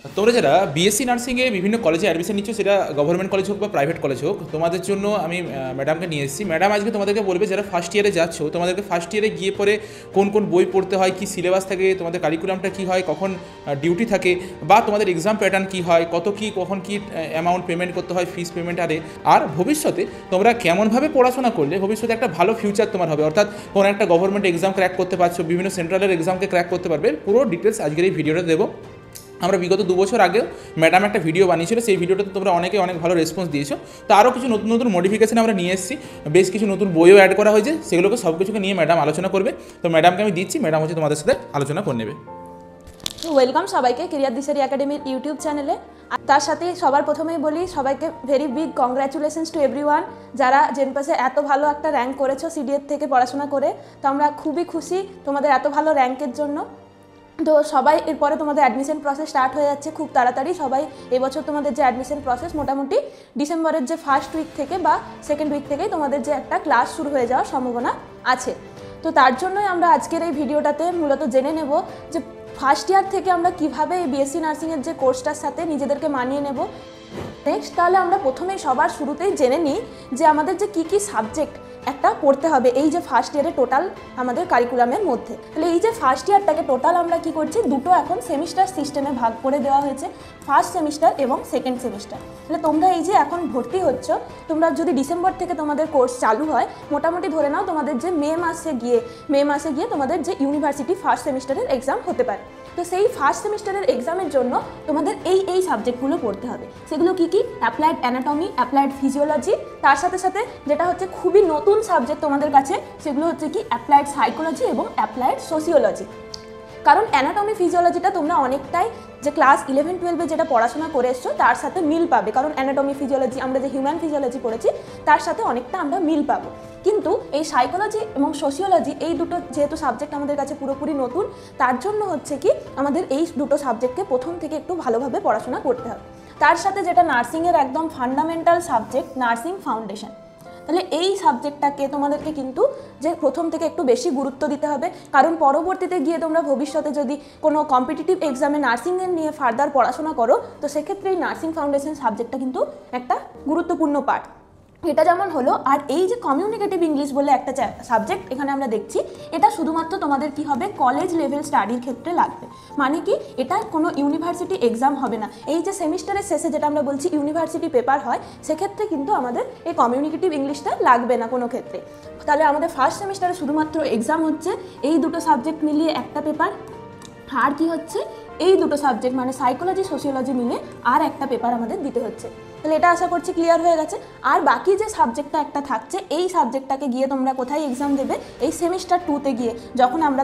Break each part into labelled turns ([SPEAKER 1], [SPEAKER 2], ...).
[SPEAKER 1] তোমরা যারা বিএসসি নার্সিংয়ে বিভিন্ন কলেজে অ্যাডমিশন নিচ্ছ, সেটা গভর্নমেন্ট কলেজ হোক বা প্রাইভেট কলেজ হোক, তোমাদের জন্য আমি ম্যাডামকে নিয়ে এসেছি। ম্যাডাম আজকে তোমাদেরকে বলবে যারা ফার্স্ট ইয়ারে যাচ্ছ, তোমাদেরকে ফার্স্ট ইয়ারে গিয়ে পরে কোন কোন বই পড়তে হয়, কী সিলেবাস থাকে, তোমাদের কারিকুলামটা কী হয়, কখন ডিউটি থাকে, বা তোমাদের এক্সাম প্যাটার্ন কী হয়, কত কী কখন কী অ্যামাউন্ট পেমেন্ট করতে হয়, ফিস পেমেন্ট আর ভবিষ্যতে তোমরা কেমনভাবে পড়াশোনা করলে ভবিষ্যতে একটা ভালো ফিউচার তোমার হবে, অর্থাৎ কোনো একটা গভর্নমেন্ট এক্সাম ক্র্যাক করতে পারছো, বিভিন্ন সেন্ট্রালের এক্সামকে ক্র্যাক করতে পারবে। পুরো ডিটেলস আজকের এই ভিডিওটা দেবো। আমরা বিগত 2 বছর আগেও ম্যাডাম একটা ভিডিও বানিয়েছিল, সেই ভিডিওটাতে তোমরা অনেক ভালো রেসপন্স দিয়েছো। তো আরও কিছু নতুন নতুন মডিফিকেশন আমরা নিয়ে এসেছি, বেশ কিছু নতুন বইও অ্যাড করা হয়েছে, সেগুলোকে সব কিছুকে নিয়ে ম্যাডাম আলোচনা করবে। তো ম্যাডামকে আমি দিচ্ছি, ম্যাডাম হচ্ছে তোমাদের সাথে আলোচনা করে নেবে।
[SPEAKER 2] ওয়েলকাম সবাইকে কেরিয়ার দিশারি একাডেমির ইউটিউব চ্যানেলে। তার সাথে সবার প্রথমেই বলি সবাইকে ভেরি বিগ কংগ্র্যাচুলেশনস টু এভরিওয়ান, যারা জেনপাসে এত ভালো একটা র্যাঙ্ক করেছো সিডিএর থেকে পড়াশোনা করে। তো আমরা খুবই খুশি তোমাদের এত ভালো র্যাঙ্কের জন্য। তো সবাই এরপরে তোমাদের অ্যাডমিশন প্রসেস স্টার্ট হয়ে যাচ্ছে খুব তাড়াতাড়ি। সবাই এবছর তোমাদের যে অ্যাডমিশন প্রসেস মোটামুটি ডিসেম্বরের যে ফার্স্ট উইক থেকে বা সেকেন্ড উইক থেকেই তোমাদের যে একটা ক্লাস শুরু হয়ে যাওয়ার সম্ভাবনা আছে। তো তার জন্যই আমরা আজকের এই ভিডিওটাতে মূলত জেনে নেব যে ফার্স্ট ইয়ার থেকে আমরা কীভাবে এই বিএসসি নার্সিংয়ের যে কোর্সটার সাথে নিজেদেরকে মানিয়ে নেব। নেক্সট তাহলে আমরা প্রথমেই সবার শুরুতেই জেনে নিই যে আমাদের যে কী কী সাবজেক্ট একটা পড়তে হবে এই যে ফার্স্ট ইয়ারে টোটাল আমাদের কারিকুলামের মধ্যে। তাহলে এই যে ফার্স্ট ইয়ারটাকে টোটাল আমরা কি করছি, দুটো এখন সেমিস্টার সিস্টেমে ভাগ করে দেওয়া হয়েছে, ফার্স্ট সেমিস্টার এবং সেকেন্ড সেমিস্টার। তাহলে তোমরা এই যে এখন ভর্তি হচ্ছ, তোমরা যদি ডিসেম্বর থেকে তোমাদের কোর্স চালু হয়, মোটামুটি ধরে নাও তোমাদের যে মে মাসে গিয়ে তোমাদের যে ইউনিভার্সিটি ফার্স্ট সেমিস্টারের এক্সাম হতে পারে। তো সেই ফার্স্ট সেমিস্টারের এক্সামের জন্য তোমাদের এই সাবজেক্টগুলো পড়তে হবে। সেগুলো কি কি? অ্যাপ্লাইড অ্যানাটমি, অ্যাপ্লাইড ফিজিওলজি, তার সাথে সাথে যেটা হচ্ছে খুবই নতুন সাবজেক্ট তোমাদের কাছে, সেগুলো হচ্ছে কি অ্যাপ্লাইড সাইকোলজি এবং অ্যাপ্লাইড সোশিওলজি। কারণ অ্যানাটমি ফিজিওলজিটা তোমরা অনেকটাই যে ক্লাস 11-12 যেটা পড়াশোনা করে এসছো তার সাথে মিল পাবে, কারণ অ্যানাটমি ফিজিওলজি আমরা যে হিউম্যান ফিজিওলজি পড়েছি তার সাথে অনেকটা আমরা মিল পাবো। কিন্তু এই সাইকোলজি এবং সোশিওলজি এই দুটো যেহেতু সাবজেক্ট আমাদের কাছে পুরোপুরি নতুন, তার জন্য হচ্ছে কি আমাদের এই দুটো সাবজেক্টকে প্রথম থেকে একটু ভালোভাবে পড়াশোনা করতে হবে। তার সাথে যেটা নার্সিংয়ের একদম ফান্ডামেন্টাল সাবজেক্ট নার্সিং ফাউন্ডেশন, তাহলে এই সাবজেক্টটাকে তোমাদেরকে কিন্তু যে প্রথম থেকে একটু বেশি গুরুত্ব দিতে হবে, কারণ পরবর্তীতে গিয়ে তোমরা ভবিষ্যতে যদি কোনো কম্পিটিটিভ এক্সামে নার্সিংয়ের নিয়ে ফার্দার পড়াশোনা করো, তো সেক্ষেত্রে এই নার্সিং ফাউন্ডেশন সাবজেক্টটা কিন্তু একটা গুরুত্বপূর্ণ পার্ট। এটা যেমন হলো, আর এই যে কমিউনিকেটিভ ইংলিশ বলে একটা সাবজেক্ট এখানে আমরা দেখছি, এটা শুধুমাত্র তোমাদের কি হবে কলেজ লেভেল স্টাডির ক্ষেত্রে লাগবে। মানে কি এটা কোনো ইউনিভার্সিটি এক্সাম হবে না। এই যে সেমিস্টারের শেষে যেটা আমরা বলছি ইউনিভার্সিটি পেপার হয়, সেক্ষেত্রে কিন্তু আমাদের এই কমিউনিকেটিভ ইংলিশটা লাগবে না কোনো ক্ষেত্রে। তাহলে আমাদের ফার্স্ট সেমিস্টারে শুধুমাত্র এক্সাম হচ্ছে এই দুটো সাবজেক্ট মিলিয়ে একটা পেপার, আর কি হচ্ছে এই দুটো সাবজেক্ট মানে সাইকোলজি সোশিওলজি মিলে আর একটা পেপার আমাদের দিতে হচ্ছে। তাহলে এটা আশা করছি ক্লিয়ার হয়ে গেছে। আর বাকি যে সাবজেক্টটা একটা থাকছে, এই সাবজেক্টটাকে গিয়ে তোমরা কোথায় এক্সাম দেবে, এই সেমিস্টার 2তে গিয়ে, যখন আমরা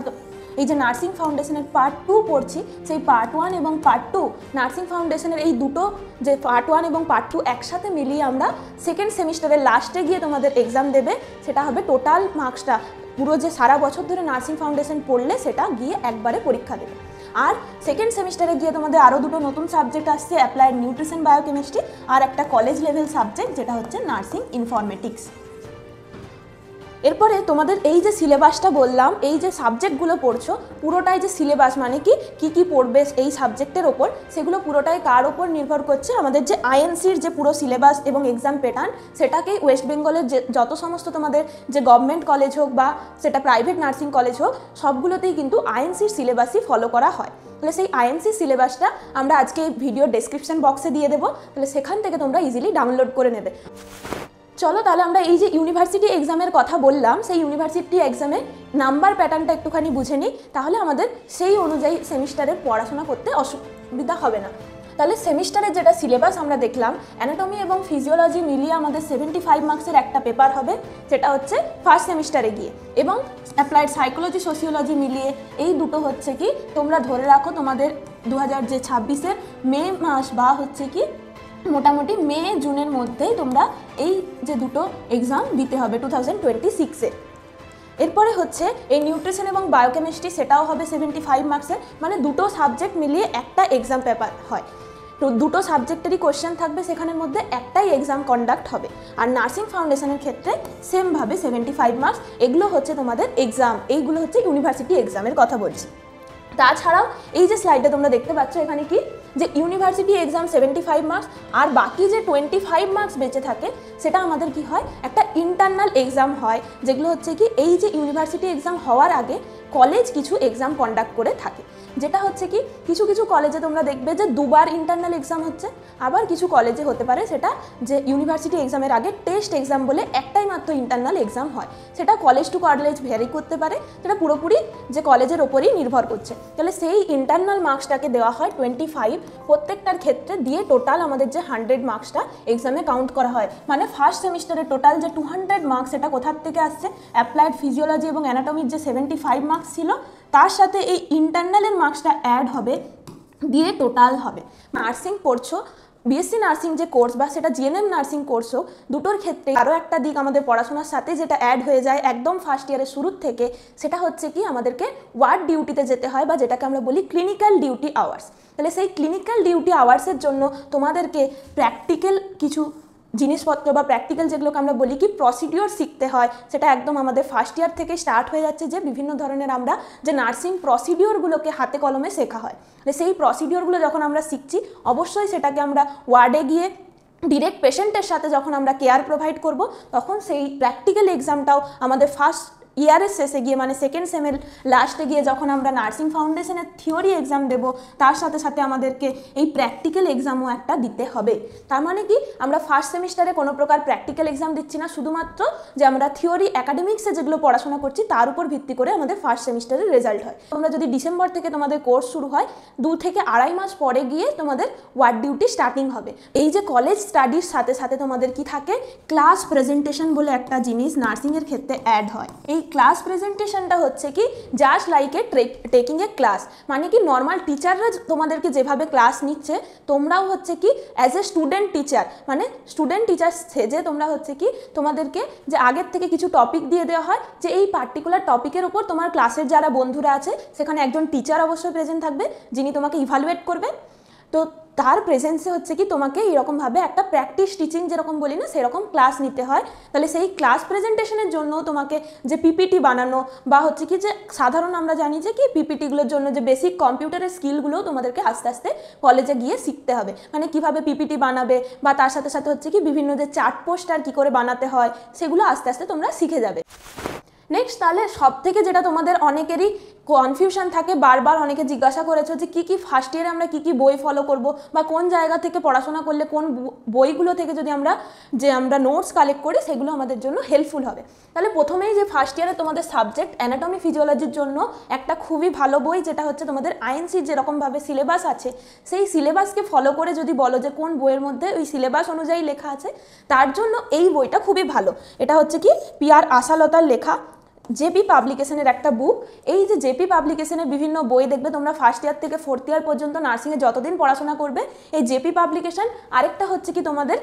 [SPEAKER 2] এই যে নার্সিং ফাউন্ডেশনের পার্ট 2 পড়ছি, সেই পার্ট 1 এবং পার্ট 2 নার্সিং ফাউন্ডেশনের এই দুটো যে পার্ট 1 এবং পার্ট 2 একসাথে মিলিয়ে আমরা সেকেন্ড সেমিস্টারের লাস্টে গিয়ে তোমাদের এক্সাম দেবে। সেটা হবে টোটাল মার্কসটা, পুরো যে সারা বছর ধরে নার্সিং ফাউন্ডেশন পড়লে সেটা গিয়ে একবারে পরীক্ষা দেবে। আর সেকেন্ড সেমিস্টারে গিয়ে তোমাদের আরও দুটো নতুন সাবজেক্ট আসছে, অ্যাপ্লাইড নিউট্রিশন বায়োকেমিস্ট্রি আর একটা কলেজ লেভেল সাবজেক্ট যেটা হচ্ছে নার্সিং ইনফরমেটিক্স। এরপরে তোমাদের এই যে সিলেবাসটা বললাম, এই যে সাবজেক্টগুলো পড়ছো পুরোটাই যে সিলেবাস মানে কি পড়বে এই সাবজেক্টের ওপর, সেগুলো পুরোটাই কার ওপর নির্ভর করছে, আমাদের যে আইএনসির যে পুরো সিলেবাস এবং এক্সাম প্যাটার্ন, সেটাকেই ওয়েস্ট বেঙ্গলের যে যত সমস্ত তোমাদের যে গভর্নমেন্ট কলেজ হোক বা সেটা প্রাইভেট নার্সিং কলেজ হোক, সবগুলোতেই কিন্তু আইএনসির সিলেবাসই ফলো করা হয়। তাহলে সেই আইএনসি সিলেবাসটা আমরা আজকে ভিডিও ডেসক্রিপশন বক্সে দিয়ে দেবো, তাহলে সেখান থেকে তোমরা ইজিলি ডাউনলোড করে নেবে। চলো তাহলে আমরা এই যে ইউনিভার্সিটি এক্সামের কথা বললাম, সেই ইউনিভার্সিটি এক্সামে নাম্বার প্যাটার্নটা একটুখানি বুঝে নিই, তাহলে আমাদের সেই অনুযায়ী সেমিস্টারের পড়াশোনা করতে অসুবিধা হবে না। তাহলে সেমিস্টারের যেটা সিলেবাস আমরা দেখলাম, অ্যানাটমি এবং ফিজিওলজি মিলিয়ে আমাদের 75 মার্কসের একটা পেপার হবে, সেটা হচ্ছে ফার্স্ট সেমিস্টারে গিয়ে, এবং অ্যাপ্লাইড সাইকোলজি সোশিওলজি মিলিয়ে এই দুটো হচ্ছে কি তোমরা ধরে রাখো তোমাদের 2026-এর মে মাস বা হচ্ছে কি মোটামুটি মে জুনের মধ্যেই তোমরা এই যে দুটো এক্সাম দিতে হবে 2026-এ। এরপরে হচ্ছে এই নিউট্রিশন এবং বায়োকেমিস্ট্রি, সেটাও হবে 75 মার্কসের, মানে দুটো সাবজেক্ট মিলিয়ে একটা এক্সাম পেপার হয়। তো দুটো সাবজেক্টেরই কোশ্চেন থাকবে, সেখানের মধ্যে একটাই এক্সাম কন্ডাক্ট হবে। আর নার্সিং ফাউন্ডেশনের ক্ষেত্রে সেমভাবে 75 মার্কস, এগুলো হচ্ছে তোমাদের এক্সাম, এইগুলো হচ্ছে ইউনিভার্সিটি এক্সামের কথা বলছি। তাছাড়াও এই যে স্লাইডটা তোমরা দেখতে পাচ্ছ, এখানে কি যে ইউনিভার্সিটি এক্সাম 75 মার্কস আর বাকি যে 25 মার্কস বেঁচে থাকে সেটা আমাদের কি হয়, একটা ইন্টারনাল এক্সাম হয়, যেগুলো হচ্ছে কি এই যে ইউনিভার্সিটি এক্সাম হওয়ার আগে কলেজ কিছু এক্সাম কন্ডাক্ট করে থাকে, যেটা হচ্ছে কি কিছু কিছু কলেজে তোমরা দেখবে যে দুবার ইন্টারনাল এক্সাম হচ্ছে, আবার কিছু কলেজে হতে পারে সেটা যে ইউনিভার্সিটি এক্সামের আগে টেস্ট এক্সাম বলে একটাই মাত্র ইন্টারনাল এক্সাম হয়। সেটা কলেজ টু কলেজ ভ্যারি করতে পারে, সেটা পুরোপুরি যে কলেজের ওপরেই নির্ভর করছে। তাহলে সেই ইন্টারনাল মার্কসটাকে দেওয়া হয় 25 প্রত্যেকটার ক্ষেত্রে দিয়ে টোটাল আমাদের যে 100 মার্কসটা এক্সামে কাউন্ট করা হয়। মানে ফার্স্ট সেমিস্টারে টোটাল যে 200 মার্কস এটা কোথার থেকে আসছে, অ্যাপ্লাইড ফিজিওলজি এবং অ্যানাটমির যে 75 মার্কস ছিল তার সাথে এই ইন্টারনালের মার্কসটা অ্যাড হবে, দিয়ে টোটাল হবে। নার্সিং পড়ছো, বিএসসি নার্সিং যে কোর্স বা সেটা জিএনএম নার্সিং কোর্স হোক, দুটোর ক্ষেত্রে আরও একটা দিক আমাদের পড়াশোনার সাথে যেটা অ্যাড হয়ে যায় একদম ফার্স্ট ইয়ারের শুরুর থেকে, সেটা হচ্ছে কি আমাদেরকে ওয়ার্ড ডিউটিতে যেতে হয় বা যেটাকে আমরা বলি ক্লিনিক্যাল ডিউটি আওয়ার্স। তাহলে সেই ক্লিনিক্যাল ডিউটি আওয়ার্সের জন্য তোমাদেরকে প্র্যাকটিক্যাল কিছু জিনিসপত্র বা প্র্যাকটিক্যাল যেগুলোকে আমরা বলি কি প্রসিডিওর শিখতে হয়, সেটা একদম আমাদের ফার্স্ট ইয়ার থেকে স্টার্ট হয়ে যাচ্ছে, যে বিভিন্ন ধরনের আমরা যে নার্সিং প্রসিডিওরগুলোকে হাতে কলমে শেখা হয়। সেই প্রসিডিওরগুলো যখন আমরা শিখছি অবশ্যই সেটাকে আমরা ওয়ার্ডে গিয়ে ডিরেক্ট পেশেন্টের সাথে যখন আমরা কেয়ার প্রোভাইড করব, তখন সেই প্র্যাকটিক্যাল এক্সামটাও আমাদের ফার্স্ট ইয়ারের শেষে গিয়ে মানে সেকেন্ড সেমের লাস্টে গিয়ে যখন আমরা নার্সিং ফাউন্ডেশনের থিওরি এক্সাম দেব, তার সাথে সাথে আমাদেরকে এই প্র্যাকটিক্যাল এক্সামও একটা দিতে হবে। তার মানে কি আমরা ফার্স্ট সেমিস্টারে কোনো প্রকার প্র্যাকটিক্যাল এক্সাম দিচ্ছি না, শুধুমাত্র যে আমরা থিওরি একাডেমিক্সে যেগুলো পড়াশোনা করছি তার উপর ভিত্তি করে আমাদের ফার্স্ট সেমিস্টারের রেজাল্ট হয়। তোমরা যদি ডিসেম্বর থেকে তোমাদের কোর্স শুরু হয়, 2 থেকে 2.5 মাস পরে গিয়ে তোমাদের ওয়ার্ড ডিউটি স্টার্টিং হবে। এই যে কলেজ স্টাডির সাথে সাথে তোমাদের কি থাকে, ক্লাস প্রেজেন্টেশন বলে একটা জিনিস নার্সিংয়ের ক্ষেত্রে অ্যাড হয়। এই ক্লাস প্রেজেন্টেশনটা হচ্ছে কি just like a taking a class, মানে কি নর্মাল টিচাররা তোমাদেরকে যেভাবে ক্লাস নিচ্ছে তোমরাও হচ্ছে কি অ্যাজ এ স্টুডেন্ট টিচার, মানে স্টুডেন্ট টিচার সেজে তোমরা হচ্ছে কি তোমাদেরকে যে আগের থেকে কিছু টপিক দিয়ে দেওয়া হয়, যে এই পার্টিকুলার টপিকের উপর তোমার ক্লাসের যারা বন্ধুরা আছে সেখানে একজন টিচার অবশ্যই প্রেজেন্ট থাকবে যিনি তোমাকে ইভালুয়েট করবে। তো তার প্রেজেন্সে হচ্ছে কি তোমাকে এরকমভাবে একটা প্র্যাকটিস টিচিং যেরকম বলি না সেরকম ক্লাস নিতে হয়। তাহলে সেই ক্লাস প্রেজেন্টেশনের জন্য তোমাকে যে পিপিটি বানানো বা হচ্ছে কি যে সাধারণ আমরা জানি যে কি পিপিটিগুলোর জন্য যে বেসিক কম্পিউটারের স্কিলগুলোও তোমাদেরকে আস্তে আস্তে কলেজে গিয়ে শিখতে হবে, মানে কিভাবে পিপিটি বানাবে বা তার সাথে সাথে হচ্ছে কি বিভিন্ন যে চার্ট পোস্টার কী করে বানাতে হয় সেগুলো আস্তে আস্তে তোমরা শিখে যাবে। নেক্সট তাহলে সব থেকে যেটা তোমাদের অনেকেরই কনফিউশন থাকে, বারবার অনেকে জিজ্ঞাসা করেছো যে কী কী ফার্স্ট ইয়ারে আমরা কী কী বই ফলো করব বা কোন জায়গা থেকে পড়াশোনা করলে কোন বইগুলো থেকে যদি আমরা নোটস কালেক্ট করি সেগুলো আমাদের জন্য হেল্পফুল হবে। তাহলে প্রথমেই যে ফার্স্ট ইয়ারে তোমাদের সাবজেক্ট অ্যানাটমি ফিজিওলজির জন্য একটা খুবই ভালো বই, যেটা হচ্ছে তোমাদের আইএনসির যেরকমভাবে সিলেবাস আছে সেই সিলেবাসকে ফলো করে যদি বলো যে কোন বইয়ের মধ্যে ওই সিলেবাস অনুযায়ী লেখা আছে, তার জন্য এই বইটা খুবই ভালো। এটা হচ্ছে কি PR আশালতার লেখা জেপি পাবলিকেশনের একটা বুক। এই যে জেপি পাবলিকেশনের বিভিন্ন বই দেখবে তোমরা ফার্স্ট ইয়ার থেকে 4th ইয়ার পর্যন্ত নার্সিংয়ে যতদিন পড়াশোনা করবে, এই জেপি পাবলিকেশন আরেকটা হচ্ছে কি তোমাদের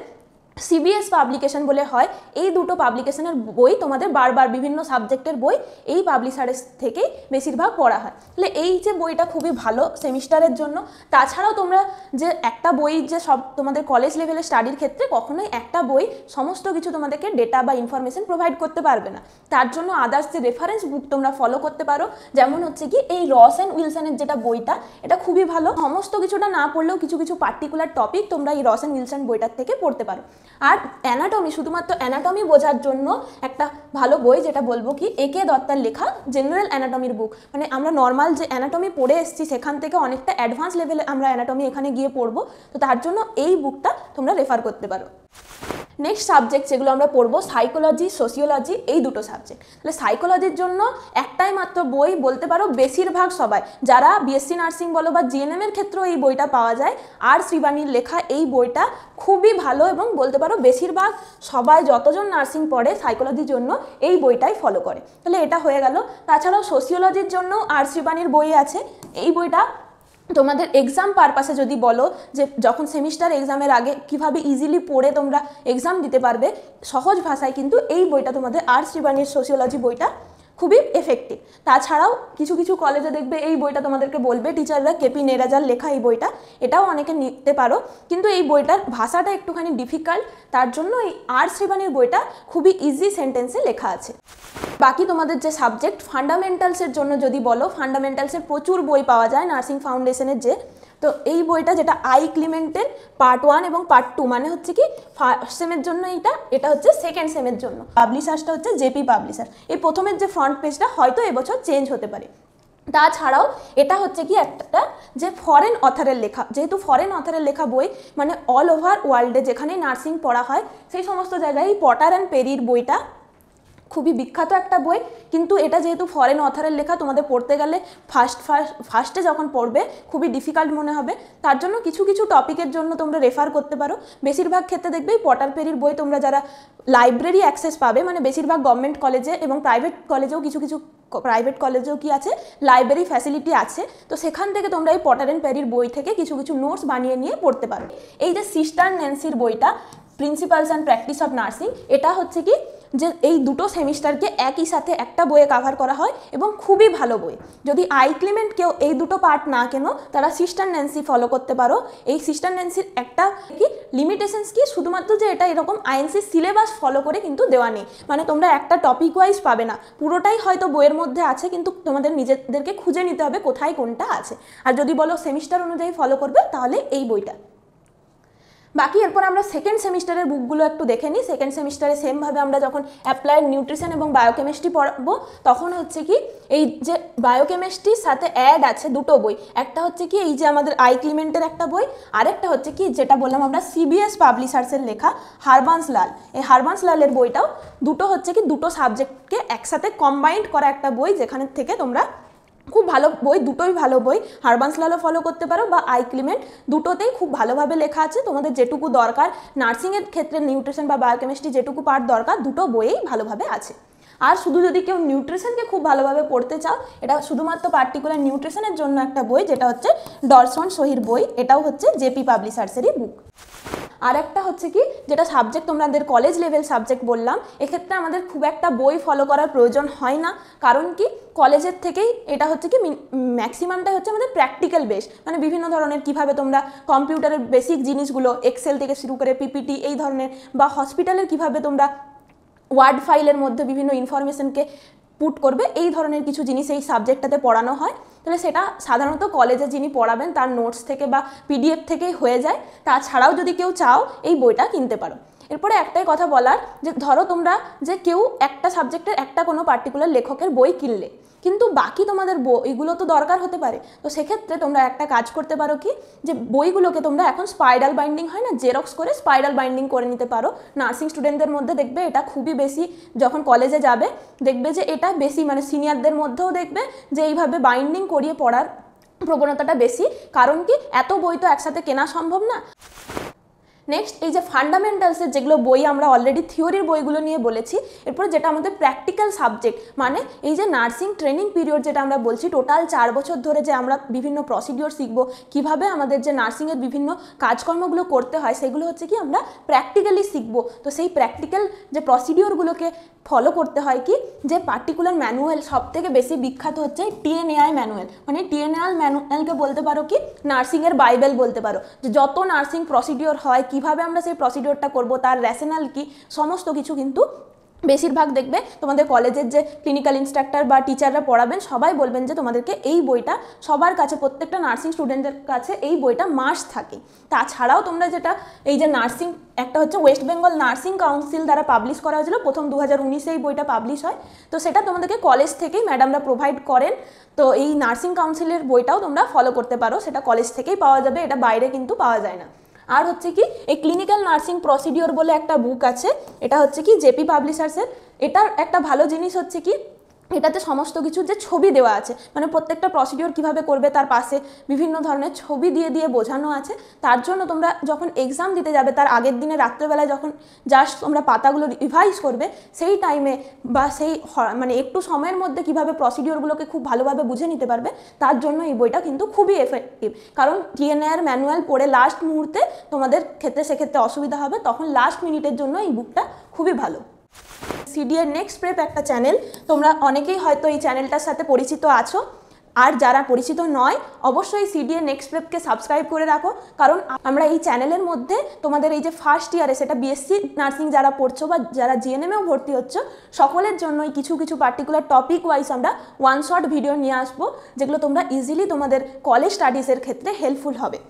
[SPEAKER 2] সিবিএস পাবলিকেশন বলে হয়, এই দুটো পাবলিকেশনের বই তোমাদের বারবার বিভিন্ন সাবজেক্টের বই এই পাবলিশারের থেকেই বেশিরভাগ পড়া হয়। তাহলে এই যে বইটা খুবই ভালো সেমিস্টারের জন্য। তাছাড়াও তোমরা যে একটা বই যে সব তোমাদের কলেজ লেভেলে স্টাডির ক্ষেত্রে কখনোই একটা বই সমস্ত কিছু তোমাদেরকে ডেটা বা ইনফরমেশন প্রোভাইড করতে পারবে না, তার জন্য আদার্স যে রেফারেন্স বুক তোমরা ফলো করতে পারো, যেমন হচ্ছে কি এই রস অ্যান্ড উইলসনের যেটা বইটা, এটা খুবই ভালো। সমস্ত কিছুটা না পড়লেও কিছু কিছু পার্টিকুলার টপিক তোমরা এই রস অ্যান্ড উইলসন বইটার থেকে পড়তে পারো। আর অ্যানাটমি, শুধুমাত্র অ্যানাটমি বোঝার জন্য একটা ভালো বই যেটা বলবো কি AK দত্তার লেখা জেনারেল অ্যানাটমির বুক, মানে আমরা নর্মাল যে অ্যানাটমি পড়ে এসেছি সেখান থেকে অনেকটা অ্যাডভান্স লেভেলে আমরা অ্যানাটমি এখানে গিয়ে পড়বো, তো তার জন্য এই বুকটা তোমরা রেফার করতে পারো। নেক্সট সাবজেক্ট যেগুলো আমরা পড়বো সাইকোলজি, সোশিওলজি, এই দুটো সাবজেক্ট। তাহলে সাইকোলজির জন্য একটাই মাত্র বই বলতে পারো বেশিরভাগ সবাই যারা বিএসসি নার্সিং বলো বা জিএনএম এর ক্ষেত্রেও এই বইটা পাওয়া যায়, আর শ্রীবাণীর লেখা এই বইটা খুবই ভালো এবং বলতে পারো বেশিরভাগ সবাই যতজন নার্সিং পড়ে সাইকোলজির জন্য এই বইটাই ফলো করে। তাহলে এটা হয়ে গেল। তাছাড়াও সোশিওলজির জন্য আর শ্রীবাণীর বই আছে, এই বইটা তোমাদের এক্সাম পারপাসে যদি বলো যে যখন সেমিস্টার এক্সামের আগে কিভাবে ইজিলি পড়ে তোমরা এক্সাম দিতে পারবে সহজ ভাষায়, কিন্তু এই বইটা তোমাদের আর শ্রীবাণীর সোশিওলজি বইটা খুবই এফেক্টিভ। তাছাড়াও কিছু কিছু কলেজে দেখবে এই বইটা তোমাদেরকে বলবে টিচাররা KP নেরাজার লেখা এই বইটা, এটাও অনেকে নিতে পারো, কিন্তু এই বইটার ভাষাটা একটুখানি ডিফিকাল্ট, তার জন্য এই আর শ্রীবাণীর বইটা খুবই ইজি সেন্টেন্সে লেখা আছে। বাকি তোমাদের যে সাবজেক্ট ফান্ডামেন্টালসের জন্য যদি বলো, ফান্ডামেন্টালসের প্রচুর বই পাওয়া যায় নার্সিং ফাউন্ডেশনের যে তো এই বইটা যেটা আই ক্লিমেন্টের পার্ট 1 এবং পার্ট 2, মানে হচ্ছে কি ফার্স্ট সেমের জন্য এটা হচ্ছে সেকেন্ড সেমের জন্য। পাবলিশার্সটা হচ্ছে জেপি পাবলিশার। এই প্রথমের যে ফ্রন্ট পেজটা হয়তো এবছর চেঞ্জ হতে পারে। তাছাড়াও এটা হচ্ছে কি একটা যে ফরেন অথারের লেখা, যেহেতু ফরেন অথারের লেখা বই, মানে অল ওভার ওয়ার্ল্ডে যেখানেই নার্সিং পড়া হয় সেই সমস্ত জায়গায় পটার অ্যান্ড পেরির বইটা খুবই বিখ্যাত একটা বই। কিন্তু এটা যেহেতু ফরেন অথারের লেখা, তোমাদের পড়তে গেলে ফার্স্টে যখন পড়বে খুবই ডিফিকাল্ট মনে হবে। তার জন্য কিছু কিছু টপিকের জন্য তোমরা রেফার করতে পারো। বেশিরভাগ ক্ষেত্রে দেখবে পটার পেরির বই তোমরা যারা লাইব্রেরি অ্যাক্সেস পাবে, মানে বেশিরভাগ গভর্নমেন্ট কলেজে এবং প্রাইভেট কলেজেও কিছু প্রাইভেট কলেজেও কি আছে, লাইব্রেরি ফ্যাসিলিটি আছে। তো সেখান থেকে তোমরা এই পটার অ্যান্ড পেরির বই থেকে কিছু কিছু নোটস বানিয়ে নিয়ে পড়তে পারো। এই যে সিস্টার ন্যান্সির বইটা principles and practice of nursing, এটা হচ্ছে কি যে এই দুটো সেমিস্টারকে একই সাথে একটা বইয়ে কাভার করা হয় এবং খুবই ভালো বই। যদি আই ক্লিমেন্ট কেউ এই দুটো পার্ট না কেনো, তারা সিস্টার ন্যান্সি ফলো করতে পারো। এই সিস্টার ন্যান্সির একটা কি লিমিটেশনস কি, শুধুমাত্র যে এটা এরকম আইএনসি সিলেবাস ফলো করে কিন্তু দেওয়া নেই, মানে তোমরা একটা টপিক ওয়াইজ পাবে না, পুরোটাই হয়তো বইয়ের মধ্যে আছে, কিন্তু তোমাদের নিজেদেরকে খুঁজে নিতে হবে কোথায় কোনটা আছে। আর যদি বলো সেমিস্টার অনুযায়ী ফলো করবে, তাহলে এই বইটা। বাকি এরপর আমরা সেকেন্ড সেমিস্টারের বুকগুলো একটু দেখে নিই। সেকেন্ড সেমিস্টারে সেমভাবে আমরা যখন অ্যাপ্লাইড নিউট্রিশন এবং বায়োকেমিস্ট্রি পড়াবো, তখন হচ্ছে কি এই যে বায়োকেমিস্ট্রির সাথে অ্যাড আছে দুটো বই। একটা হচ্ছে কি এই যে আমাদের আই ক্লিমেন্টের একটা বই, আরেকটা হচ্ছে কি যেটা বললাম আমরা সিবিএস পাবলিশার্সের লেখা হারবান্স লাল। এই হারবান্স লালের বইটাও দুটো হচ্ছে কি দুটো সাবজেক্টকে একসাথে কম্বাইন্ড করা একটা বই, যেখানে থেকে তোমরা খুব ভালো বই, দুটোই ভালো বই। হারবান্স লালও ফলো করতে পারো বা আই ক্লিমেন্ট, দুটোতেই খুব ভালোভাবে লেখা আছে। তোমাদের যেটুকু দরকার নার্সিংয়ের ক্ষেত্রে নিউট্রিশন বা বায়োকেমিস্ট্রি যেটুকু পার্ট দরকার, দুটো বইয়েই ভালোভাবে আছে। আর শুধু যদি কেউ নিউট্রিশনকে খুব ভালোভাবে পড়তে চাও, এটা শুধুমাত্র পার্টিকুলার নিউট্রিশনের জন্য একটা বই, যেটা হচ্ছে ডরসন সহির বই। এটাও হচ্ছে জেপি পাবলিশার্সেরই বুক। আর একটা হচ্ছে কি যেটা সাবজেক্ট তোমাদের কলেজ লেভেল সাবজেক্ট বললাম, এক্ষেত্রে আমাদের খুব একটা বই ফলো করার প্রয়োজন হয় না। কারণ কি কলেজের থেকেই এটা হচ্ছে কি ম্যাক্সিমামটাই হচ্ছে আমাদের প্র্যাকটিক্যাল বেস, মানে বিভিন্ন ধরনের কিভাবে তোমরা কম্পিউটারের বেসিক জিনিসগুলো, এক্সেল থেকে শুরু করে পিপিটি এই ধরনের, বা হসপিটালের কিভাবে তোমরা ওয়ার্ড ফাইলের মধ্যে বিভিন্ন ইনফরমেশনকে পুট করবে, এই ধরনের কিছু জিনিস এই সাবজেক্টটাতে পড়ানো হয়। তাহলে সেটা সাধারণত কলেজে যিনি পড়াবেন তার নোটস থেকে বা পিডিএফ থেকেই হয়ে যায়। তাছাড়াও যদি কেউ চাও এই বইটা কিনতে পারো। এরপরে একটাই কথা বলার, যে ধরো তোমরা যে কেউ একটা সাবজেক্টের একটা কোনো পার্টিকুলার লেখকের বই কিনলে, কিন্তু বাকি তোমাদের বইগুলো তো দরকার হতে পারে। তো সেক্ষেত্রে তোমরা একটা কাজ করতে পারো কি, যে বইগুলোকে তোমরা এখন স্পাইরাল বাইন্ডিং হয় না, জেরক্স করে স্পাইরাল বাইন্ডিং করে নিতে পারো। নার্সিং স্টুডেন্টদের মধ্যে দেখবে এটা খুবই বেশি, যখন কলেজে যাবে দেখবে যে এটা বেশি, মানে সিনিয়রদের মধ্যেও দেখবে যে এইভাবে বাইন্ডিং করিয়ে পড়ার প্রবণতাটা বেশি। কারণ কি এত বই তো একসাথে কেনা সম্ভব না। নেক্সট এই যে ফান্ডামেন্টালসের যেগুলো বই আমরা অলরেডি থিওরির বইগুলো নিয়ে বলেছি, এরপরে যেটা আমাদের প্র্যাকটিক্যাল সাবজেক্ট, মানে এই যে নার্সিং ট্রেনিং পিরিয়ড যেটা আমরা বলছি, টোটাল 4 বছর ধরে যে আমরা বিভিন্ন প্রসিডিওর শিখবো, কিভাবে আমাদের যে নার্সিংয়ের বিভিন্ন কাজকর্মগুলো করতে হয়, সেগুলো হচ্ছে কি আমরা প্র্যাকটিক্যালি শিখবো। তো সেই প্র্যাকটিক্যাল যে প্রসিডিওরগুলোকে ফলো করতে হয় কি, যে পার্টিকুলার ম্যানুয়াল সব থেকে বেশি বিখ্যাত হচ্ছে টিএনএআই ম্যানুয়াল। মানে টিএনএআই ম্যানুয়ালকে বলতে পারো কি নার্সিংয়ের বাইবেল বলতে পারো, যে যত নার্সিং প্রসিডিওর হয়, কিভাবে আমরা সেই প্রসিডিওরটা করব, তার র্যাশনাল কি, সমস্ত কিছু কিন্তু বেশিরভাগ দেখবে তোমাদের কলেজের যে ক্লিনিক্যাল ইনস্ট্রাক্টর বা টিচাররা পড়াবেন, সবাই বলবেন যে তোমাদেরকে এই বইটা সবার কাছে, প্রত্যেকটা নার্সিং স্টুডেন্টদের কাছে এই বইটা মাস্ট থাকে। তাছাড়াও তোমরা যেটা এই যে নার্সিং, একটা হচ্ছে ওয়েস্ট বেঙ্গল নার্সিং কাউন্সিল দ্বারা পাবলিশ করা হয়েছিল, প্রথম 2019-এ এই বইটা পাবলিশ হয়। তো সেটা তোমাদেরকে কলেজ থেকেই ম্যাডামরা প্রোভাইড করেন। তো এই নার্সিং কাউন্সিলের বইটাও তোমরা ফলো করতে পারো, সেটা কলেজ থেকেই পাওয়া যাবে, এটা বাইরে কিন্তু পাওয়া যায় না। আর হচ্ছে কি এই ক্লিনিক্যাল নার্সিং প্রসিডিওর বলে একটা বুক আছে, এটা হচ্ছে কি জেপি পাবলিশার্সের। এটার একটা ভালো জিনিস হচ্ছে কি এটাতে সমস্ত কিছু যে ছবি দেওয়া আছে, মানে প্রত্যেকটা প্রসিডিওর কিভাবে করবে তার পাশে বিভিন্ন ধরনের ছবি দিয়ে দিয়ে বোঝানো আছে। তার জন্য তোমরা যখন এক্সাম দিতে যাবে তার আগের দিনে রাত্রেবেলায় যখন জাস্ট তোমরা পাতাগুলো রিভাইজ করবে, সেই টাইমে বা সেই মানে একটু সময়ের মধ্যে কিভাবে প্রসিডিওরগুলোকে খুব ভালোভাবে বুঝে নিতে পারবে, তার জন্য এই বইটা কিন্তু খুবই এফেক্টিভ। কারণ টিএনএআর ম্যানুয়াল পড়ে লাস্ট মুহূর্তে তোমাদের ক্ষেত্রে সেক্ষেত্রে অসুবিধা হবে, তখন লাস্ট মিনিটের জন্য এই বুকটা খুবই ভালো। সিডিএর নেক্সট প্রেপ একটা চ্যানেল, তোমরা অনেকেই হয়তো এই চ্যানেলটার সাথে পরিচিত আছো। আর যারা পরিচিত নয় অবশ্যই সিডিএ নেক্সট স্টেপকে সাবস্ক্রাইব করে রাখো, কারণ আমরা এই চ্যানেলের মধ্যে তোমাদের এই যে ফার্স্ট ইয়ারে সেটা বিএসসি নার্সিং যারা পড়ছো বা যারা জিএনএমেও ভর্তি হচ্ছে সকলের জন্যই কিছু কিছু পার্টিকুলার টপিক ওয়াইজ আমরা ওয়ান শট ভিডিও নিয়ে আসবো, যেগুলো তোমরা ইজিলি তোমাদের কলেজ স্টাডিজের ক্ষেত্রে হেল্পফুল হবে।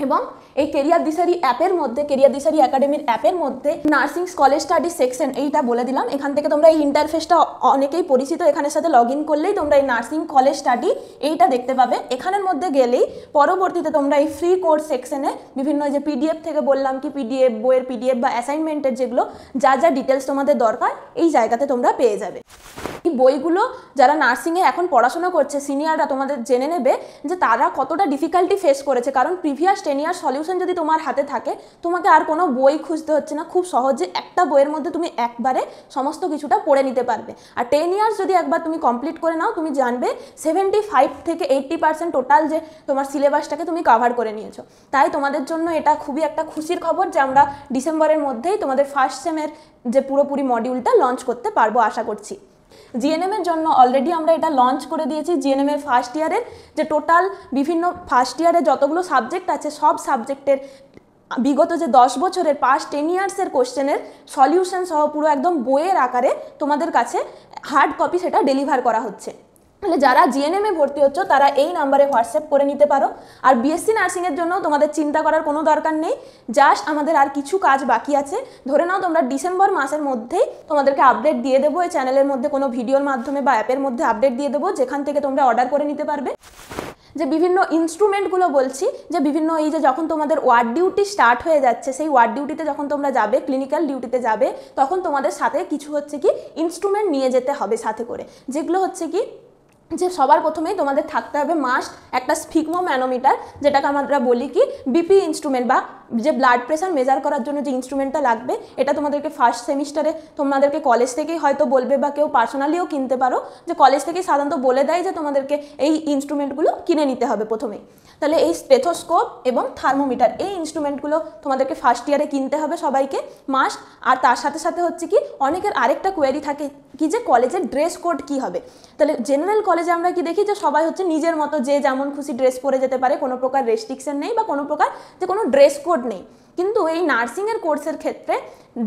[SPEAKER 2] এবং এই কেরিয়ার দিশারি অ্যাপের মধ্যে, কেরিয়ার দিশারি একাডেমির অ্যাপের মধ্যে নার্সিং কলেজ স্টাডি সেকশন এইটা বলে দিলাম। এখান থেকে তোমরা এই ইন্টারফেসটা অনেকেই পরিচিত, এখানের সাথে লগ ইন করলেই তোমরা এই নার্সিং কলেজ স্টাডি এইটা দেখতে পাবে। এখানের মধ্যে গেলেই পরবর্তীতে তোমরা এই ফ্রি কোর্স সেকশনে বিভিন্ন যে পিডিএফ থেকে বললাম কি পিডিএফ, বইয়ের পিডিএফ বা অ্যাসাইনমেন্টের যেগুলো যা যা ডিটেলস তোমাদের দরকার এই জায়গাতে তোমরা পেয়ে যাবে। এই বইগুলো যারা নার্সিংয়ে এখন পড়াশোনা করছে সিনিয়ররা তোমাদের জেনে নেবে যে তারা কতটা ডিফিকাল্টি ফেস করেছে, কারণ প্রিভিয়াস 10 ইয়ার সলিউশন যদি তোমার হাতে থাকে তোমাকে আর কোনো বই খুঁজতে হচ্ছে না, খুব সহজে একটা বইয়ের মধ্যে তুমি একবারে সমস্ত কিছুটা পড়ে নিতে পারবে। আর 10 ইয়ার্স যদি একবার তুমি কমপ্লিট করে নাও তুমি জানবে 75 থেকে 80% টোটাল যে তোমার সিলেবাসটাকে তুমি কভার করে নিয়েছো। তাই তোমাদের জন্য এটা খুবই একটা খুশির খবর যে আমরা ডিসেম্বরের মধ্যেই তোমাদের ফার্স্ট সেমের যে পুরোপুরি মডিউলটা লঞ্চ করতে পারবো আশা করছি। জিএনএমের জন্য অলরেডি আমরা এটা লঞ্চ করে দিয়েছি। জিএনএমের ফার্স্ট ইয়ারের যে টোটাল বিভিন্ন ফার্স্ট ইয়ারে যতগুলো সাবজেক্ট আছে সব সাবজেক্টের বিগত যে 10 বছরের পাস্ট 10 ইয়ার্সের কোশ্চেনের সলিউশন সহ পুরো একদম বইয়ের আকারে তোমাদের কাছে হার্ড কপি সেটা ডেলিভার করা হচ্ছে। তাহলে যারা জিএনএমে ভর্তি হচ্ছ তারা এই নাম্বারে হোয়াটসঅ্যাপ করে নিতে পারো। আর বিএসসি নার্সিংয়ের জন্য তোমাদের চিন্তা করার কোনো দরকার নেই, জাস্ট আমাদের আর কিছু কাজ বাকি আছে। ধরে নাও তোমরা ডিসেম্বর মাসের মধ্যেই তোমাদেরকে আপডেট দিয়ে দেবো, এই চ্যানেলের মধ্যে কোনো ভিডিওর মাধ্যমে বা অ্যাপের মধ্যে আপডেট দিয়ে দেবো, যেখান থেকে তোমরা অর্ডার করে নিতে পারবে। যে বিভিন্ন ইনস্ট্রুমেন্টগুলো বলছি, যে বিভিন্ন এই যে যখন তোমাদের ওয়ার্ড ডিউটি স্টার্ট হয়ে যাচ্ছে সেই ওয়ার্ড ডিউটিতে যখন তোমরা যাবে, ক্লিনিক্যাল ডিউটিতে যাবে, তখন তোমাদের সাথে কিছু হচ্ছে কি ইনস্ট্রুমেন্ট নিয়ে যেতে হবে সাথে করে, যেগুলো হচ্ছে কি যে সবার প্রথমেই তোমাদের থাকতে হবে মাস্ট একটা স্ফিগমো ম্যানোমিটার, যেটাকে আমরা বলি কি বিপি ইনস্ট্রুমেন্ট, বা যে ব্লাড প্রেশার মেজার করার জন্য যে ইনস্ট্রুমেন্টটা লাগবে এটা তোমাদেরকে ফার্স্ট সেমিস্টারে তোমাদেরকে কলেজ থেকেই হয়তো বলবে বা কেউ পার্সোনালিও কিনতে পারো, যে কলেজ থেকেই সাধারণত বলে দেয় যে তোমাদেরকে এই ইনস্ট্রুমেন্টগুলো কিনে নিতে হবে প্রথমেই। তাহলে এই স্টেথোস্কোপ এবং থার্মোমিটার এই ইনস্ট্রুমেন্টগুলো তোমাদেরকে ফার্স্ট ইয়ারে কিনতে হবে সবাইকে মাস্ট। আর তার সাথে সাথে হচ্ছে কি অনেকের আরেকটা কোয়েরি থাকে কি যে কলেজের ড্রেস কোড কি হবে। তাহলে জেনারেল কলেজে আমরা কি দেখি যে সবাই হচ্ছে নিজের মতো যে যেমন খুশি ড্রেস পরে যেতে পারে, কোনো প্রকার রেস্ট্রিকশন নেই বা কোনো প্রকার যে কোনো ড্রেস কোড নেই। কিন্তু এই নার্সিংয়ের কোর্সের ক্ষেত্রে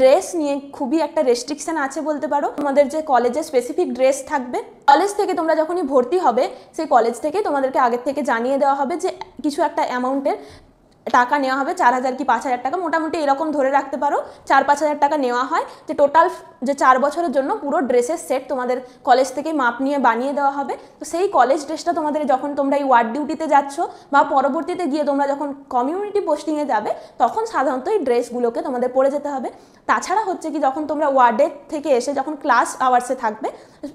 [SPEAKER 2] ড্রেস নিয়ে খুবই একটা রেস্ট্রিকশন আছে বলতে পারো। তোমাদের যে কলেজে স্পেসিফিক ড্রেস থাকবে, কলেজ থেকে তোমরা যখনই ভর্তি হবে সেই কলেজ থেকে তোমাদেরকে আগের থেকে জানিয়ে দেওয়া হবে যে কিছু একটা অ্যামাউন্টের টাকা নেওয়া হবে, 4000 কি 5000 টাকা, মোটামুটি এরকম ধরে রাখতে পারো 4-5000 টাকা নেওয়া হয়, যে টোটাল যে 4 বছরের জন্য পুরো ড্রেসের সেট তোমাদের কলেজ থেকে মাপ নিয়ে বানিয়ে দেওয়া হবে। তো সেই কলেজ ড্রেসটা তোমাদের যখন তোমরা এই ওয়ার্ড ডিউটিতে যাচ্ছ বা পরবর্তীতে গিয়ে তোমরা যখন কমিউনিটি পোস্টিংয়ে যাবে তখন সাধারণত এই ড্রেসগুলোকে তোমাদের পরে যেতে হবে। তাছাড়া হচ্ছে কি যখন তোমরা ওয়ার্ডের থেকে এসে যখন ক্লাস আওয়ার্সে থাকবে,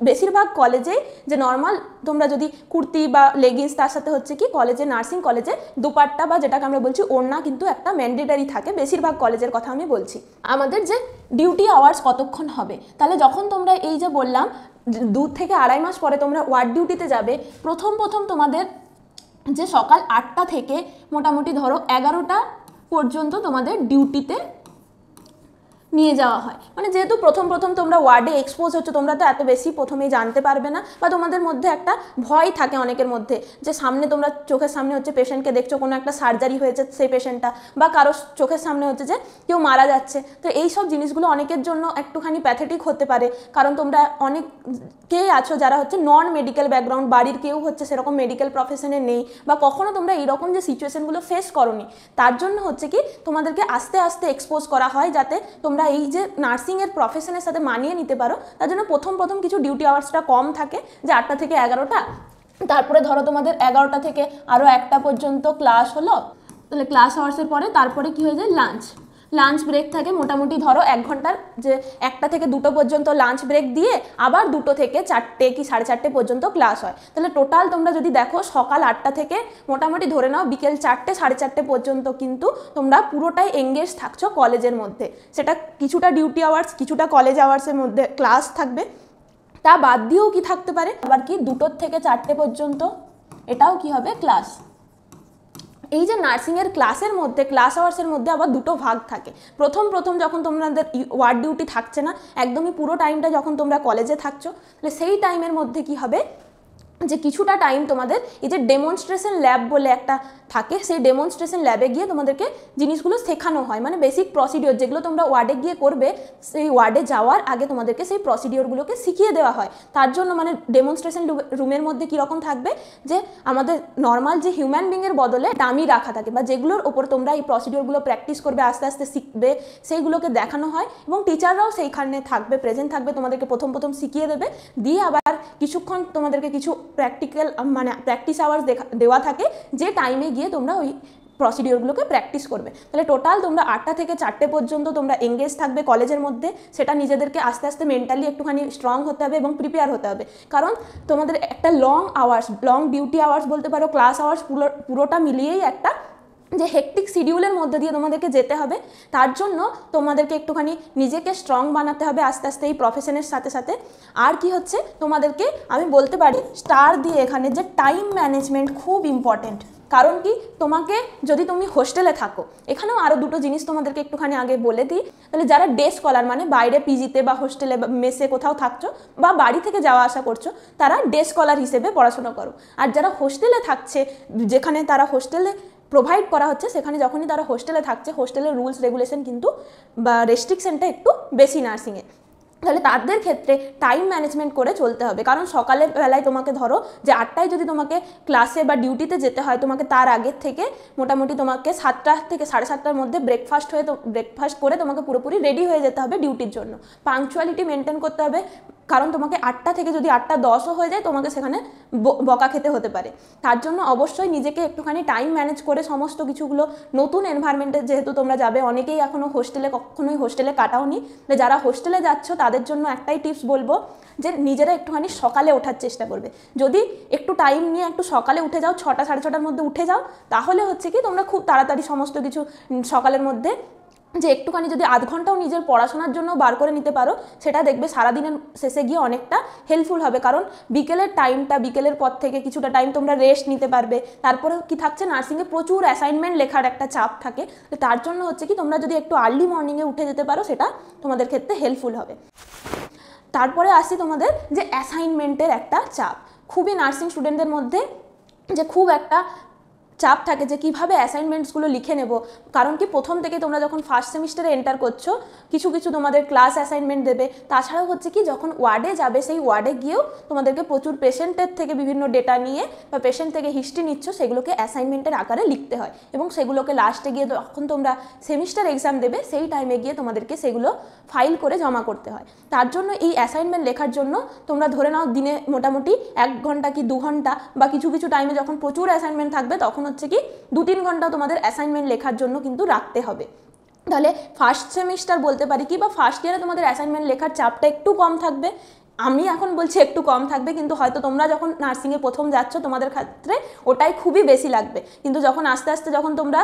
[SPEAKER 2] বেশিরভাগ কলেজেই যে নর্মাল তোমরা যদি কুর্তি বা লেগিংস, তার সাথে হচ্ছে কি কলেজে নার্সিং কলেজে দুপাট্টা বা যেটাকে আমরা বলছি ওড়না কিন্তু একটা ম্যান্ডেটারি থাকে, বেশিরভাগ কলেজের কথা আমি বলছি। আমাদের যে ডিউটি আওয়ার্স কতক্ষণ হবে, তাহলে যখন তোমরা এই যে বললাম 2 থেকে 2.5 মাস পরে তোমরা ওয়ার্ড ডিউটিতে যাবে, প্রথম তোমাদের যে সকাল 8টা থেকে মোটামুটি ধরো 11টা পর্যন্ত তোমাদের ডিউটিতে নিয়ে যাওয়া হয়। মানে যেহেতু প্রথম তোমরা ওয়ার্ডে এক্সপোজ হচ্ছে, তোমরা তো এত বেশি প্রথমেই জানতে পারবে না, বা তোমাদের মধ্যে একটা ভয় থাকে অনেকের মধ্যে যে সামনে তোমরা চোখের সামনে হচ্ছে পেশেন্টকে দেখছো, কোনো একটা সার্জারি হয়েছে সেই পেশেন্টটা, বা কারো চোখের সামনে হচ্ছে যে কেউ মারা যাচ্ছে। তো এই সব জিনিসগুলো অনেকের জন্য একটুখানি প্যাথেটিক হতে পারে, কারণ তোমরা অনেকেই আছো যারা হচ্ছে নন মেডিকেল ব্যাকগ্রাউন্ড, বাড়ির কেউ হচ্ছে সেরকম মেডিকেল প্রফেশনে নেই, বা কখনো তোমরা এইরকম যে সিচুয়েশনগুলো ফেস করোনি। তার জন্য হচ্ছে কি তোমাদেরকে আস্তে আস্তে এক্সপোজ করা হয় যাতে তোমরা এই যে নার্সিংয়ের প্রফেশনের সাথে মানিয়ে নিতে পারো। তার জন্য প্রথম কিছু ডিউটি আওয়ার্সটা কম থাকে, যে 8টা থেকে 11টা, তারপরে ধরো তোমাদের 11টা থেকে আরও 1টা পর্যন্ত ক্লাস হলো, তাহলে ক্লাস আওয়ার্সের পরে তারপরে কি হয়ে যায় লাঞ্চ ব্রেক থাকে মোটামুটি ধরো 1 ঘন্টার, যে 1টা থেকে 2টো পর্যন্ত লাঞ্চ ব্রেক দিয়ে আবার 2টো থেকে 4টে কি 4:30 পর্যন্ত ক্লাস হয়। তাহলে টোটাল তোমরা যদি দেখো সকাল 8টা থেকে মোটামুটি ধরে নাও বিকেল 4টে 4:30 পর্যন্ত কিন্তু তোমরা পুরোটাই এঙ্গেজ থাকছো কলেজের মধ্যে। সেটা কিছুটা ডিউটি আওয়ার্স, কিছুটা কলেজ আওয়ার্সের মধ্যে ক্লাস থাকবে, তা বাদ দিয়েও কি থাকতে পারে আবার কি 2টো থেকে 4টে পর্যন্ত এটাও কি হবে ক্লাস। এই যে নার্সিংয়ের ক্লাসের মধ্যে ক্লাস আওয়ার্সের মধ্যে আবার 2টো ভাগ থাকে। প্রথম যখন তোমাদের ওয়ার্ড ডিউটি থাকছে না, একদমই পুরো টাইমটা যখন তোমরা কলেজে থাকছো, তাহলে সেই টাইমের মধ্যে কি হবে যে কিছুটা টাইম তোমাদের এই যে ডেমনস্ট্রেশন ল্যাব বলে একটা থাকে, সেই ডেমনস্ট্রেশন ল্যাবে গিয়ে তোমাদেরকে জিনিসগুলো শেখানো হয়, মানে বেসিক প্রসিডিওর যেগুলো তোমরা ওয়ার্ডে গিয়ে করবে, সেই ওয়ার্ডে যাওয়ার আগে তোমাদেরকে সেই প্রসিডিওরগুলোকে শিখিয়ে দেওয়া হয়। তার জন্য মানে ডেমনস্ট্রেশন রুমের মধ্যে কীরকম থাকবে, যে আমাদের নর্মাল যে হিউম্যান বিংয়ের বদলে ডামি রাখা থাকে, বা যেগুলোর ওপর তোমরা এই প্রসিডিওরগুলো প্র্যাকটিস করবে, আস্তে আস্তে শিখবে, সেইগুলোকে দেখানো হয়। এবং টিচাররাও সেইখানে থাকবে, প্রেজেন্ট থাকবে, তোমাদেরকে প্রথম শিখিয়ে দেবে, দিয়ে আবার কিছুক্ষণ তোমাদেরকে কিছু প্র্যাকটিক্যাল মানে প্র্যাকটিস আওয়ার্স দেওয়া থাকে, যে টাইমে গিয়ে তোমরা ওই প্রসিডিওরগুলোকে প্র্যাকটিস করবে। তাহলে টোটাল তোমরা 8টা থেকে 4টে পর্যন্ত তোমরা এঙ্গেজ থাকবে কলেজের মধ্যে। সেটা নিজেদেরকে আস্তে আস্তে মেন্টালি একটুখানি স্ট্রং হতে হবে এবং প্রিপেয়ার হতে হবে, কারণ তোমাদের একটা long hours, long duty hours বলতে পারো, ক্লাস আওয়ার্স পুরোটা মিলিয়েই একটা যে হেকটিক শিডিউলের মধ্যে দিয়ে তোমাদেরকে যেতে হবে। তার জন্য তোমাদেরকে একটুখানি নিজেকে স্ট্রং বানাতে হবে আস্তে আস্তে এই প্রফেশনের সাথে সাথে। আর কি হচ্ছে, তোমাদেরকে আমি বলতে পারি স্টার দিয়ে এখানে যে টাইম ম্যানেজমেন্ট খুব ইম্পর্টেন্ট। কারণ কি, তোমাকে যদি তুমি হোস্টেলে থাকো, এখানেও আরও দুটো জিনিস তোমাদেরকে একটুখানি আগে বলে দিই। তাহলে যারা ডে স্কলার মানে বাইরে পিজিতে বা হোস্টেলে বা মেসে কোথাও থাকছো, বা বাড়ি থেকে যাওয়া আসা করছো, তারা ডে স্কলার হিসেবে পড়াশোনা করো। আর যারা হোস্টেলে থাকছে, যেখানে তারা হোস্টেলে প্রোভাইড করা হচ্ছে, সেখানে যখনই তারা হোস্টেলে থাকছে, হোস্টেলের রুলস রেগুলেশন কিন্তু বা রেস্ট্রিকশনটা একটু বেশি নার্সিংয়ে। তাহলে তাদের ক্ষেত্রে টাইম ম্যানেজমেন্ট করে চলতে হবে, কারণ সকালের বেলায় তোমাকে ধরো যে 8টায় যদি তোমাকে ক্লাসে বা ডিউটিতে যেতে হয়, তোমাকে তার আগের থেকে মোটামুটি তোমাকে 7টা থেকে 7:30টার মধ্যে ব্রেকফাস্ট করে তোমাকে পুরোপুরি রেডি হয়ে যেতে হবে ডিউটির জন্য। পাংচুয়ালিটি মেনটেন করতে হবে, কারণ তোমাকে 8টা থেকে যদি 8:10ও হয়ে যায়, তোমাকে সেখানে বকা খেতে হতে পারে। তার জন্য অবশ্যই নিজেকে একটুখানি টাইম ম্যানেজ করে সমস্ত কিছুগুলো, নতুন এনভায়রনমেন্টে যেহেতু তোমরা যাবে, অনেকেই এখনও কখনোই হোস্টেলে কাটাওনি, যারা হোস্টেলে যাচ্ছ তাদের জন্য একটাই টিপস বলবো, যে নিজেরা একটুখানি সকালে ওঠার চেষ্টা করবে। যদি একটু টাইম নিয়ে একটু সকালে উঠে যাও, 6টা 6:30টার মধ্যে উঠে যাও, তাহলে হচ্ছে কি তোমরা খুব তাড়াতাড়ি সমস্ত কিছু সকালের মধ্যে যে একটুখানি যদি আধ ঘন্টাও নিজের পড়াশোনার জন্য বার করে নিতে পারো, সেটা দেখবে সারাদিনের শেষে গিয়ে অনেকটা হেল্পফুল হবে। কারণ বিকেলের পর থেকে কিছুটা টাইম তোমরা রেস্ট নিতে পারবে। তারপরে কি থাকছে, নার্সিংয়ে প্রচুর অ্যাসাইনমেন্ট লেখার একটা চাপ থাকে, তো তার জন্য হচ্ছে কি তোমরা যদি একটু আর্লি মর্নিংয়ে উঠে যেতে পারো, সেটা তোমাদের ক্ষেত্রে হেল্পফুল হবে। তারপরে আসি তোমাদের যে অ্যাসাইনমেন্টের একটা চাপ, খুবই নার্সিং স্টুডেন্টদের মধ্যে যে খুব একটা চাপ থাকে যে কীভাবে অ্যাসাইনমেন্টসগুলো লিখে নেব। কারণ কি, প্রথম থেকে তোমরা যখন ফার্স্ট সেমিস্টারে এন্টার করছো, কিছু তোমাদের ক্লাস অ্যাসাইনমেন্ট দেবে, তাছাড়াও হচ্ছে কি যখন ওয়ার্ডে যাবে, সেই ওয়ার্ডে গিয়েও তোমাদেরকে প্রচুর পেশেন্টের থেকে বিভিন্ন ডেটা নিয়ে বা পেশেন্ট থেকে হিস্ট্রি নিচ্ছ, সেগুলোকে অ্যাসাইনমেন্টের আকারে লিখতে হয়, এবং সেগুলোকে লাস্টে গিয়ে যখন তোমরা সেমিস্টার এক্সাম দেবে, সেই টাইমে গিয়ে তোমাদেরকে সেগুলো ফাইল করে জমা করতে হয়। তার জন্য এই অ্যাসাইনমেন্ট লেখার জন্য তোমরা ধরে নাও দিনে মোটামুটি 1 ঘন্টা কি 2 ঘন্টা, বা কিছু টাইমে যখন প্রচুর অ্যাসাইনমেন্ট থাকবে, তখন হচ্ছে কি 2-3 ঘন্টা তোমাদের অ্যাসাইনমেন্ট লেখার জন্য কিন্তু রাখতে হবে। তাহলে ফার্স্ট সেমিস্টার বলতে পারি কি, বা ফার্স্ট ইয়ারে তোমাদের অ্যাসাইনমেন্ট লেখার চাপটা একটু কম থাকবে। আমি এখন বলছি একটু কম থাকবে, কিন্তু হয়তো তোমরা যখন নার্সিংয়ে প্রথম যাচ্ছ, তোমাদের ক্ষেত্রে ওটাই খুবই বেশি লাগবে। কিন্তু যখন আস্তে আস্তে যখন তোমরা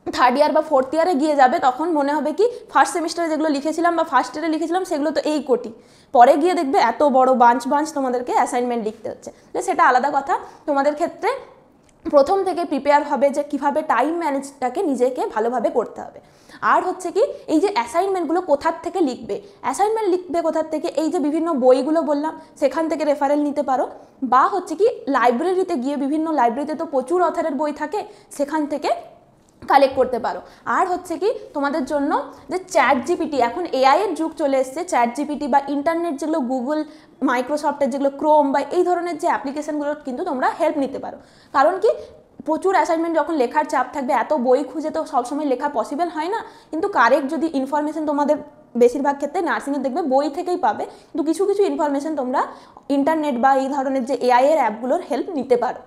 [SPEAKER 2] 3rd ইয়ার বা 4th ইয়ারে গিয়ে যাবে, তখন মনে হবে কি ফার্স্ট সেমিস্টারে যেগুলো লিখেছিলাম বা ফার্স্ট ইয়ারে লিখেছিলাম, সেগুলো তো এই কোটি, পরে গিয়ে দেখবে এত বড় বাঞ্চ তোমাদেরকে অ্যাসাইনমেন্ট লিখতে হচ্ছে। সেটা আলাদা কথা। তোমাদের ক্ষেত্রে প্রথম থেকে প্রিপেয়ার হবে যে কিভাবে টাইম ম্যানেজটাকে নিজেকে ভালোভাবে করতে হবে। আর হচ্ছে কি, এই যে অ্যাসাইনমেন্টগুলো কোথার থেকে লিখবে, অ্যাসাইনমেন্ট লিখবে কোথার থেকে, এই যে বিভিন্ন বইগুলো বললাম, সেখান থেকে রেফারেল নিতে পারো, বা হচ্ছে কি লাইব্রেরিতে গিয়ে, বিভিন্ন লাইব্রেরিতে তো প্রচুর অথরের বই থাকে, সেখান থেকে কালেক্ট করতে পারো। আর হচ্ছে কি, তোমাদের জন্য যে ChatGPT, এখন AI এর যুগ চলে এসছে, ChatGPT বা ইন্টারনেট যেগুলো গুগল, মাইক্রোসফটের যেগুলো ক্রোম বা এই ধরনের যে অ্যাপ্লিকেশনগুলো কিন্তু তোমরা হেল্প নিতে পারো। কারণ কি, প্রচুর অ্যাসাইনমেন্ট যখন লেখার চাপ থাকবে, এত বই খুঁজে তো সবসময় লেখা পসিবল হয় না, কিন্তু কারেক্ট যদি ইনফরমেশন তোমাদের বেশিরভাগ ক্ষেত্রে নার্সিংয়ে দেখবে বই থেকেই পাবে, কিন্তু কিছু ইনফরমেশন তোমরা ইন্টারনেট বা এই ধরনের যে AI এর অ্যাপগুলোর হেল্প নিতে পারো।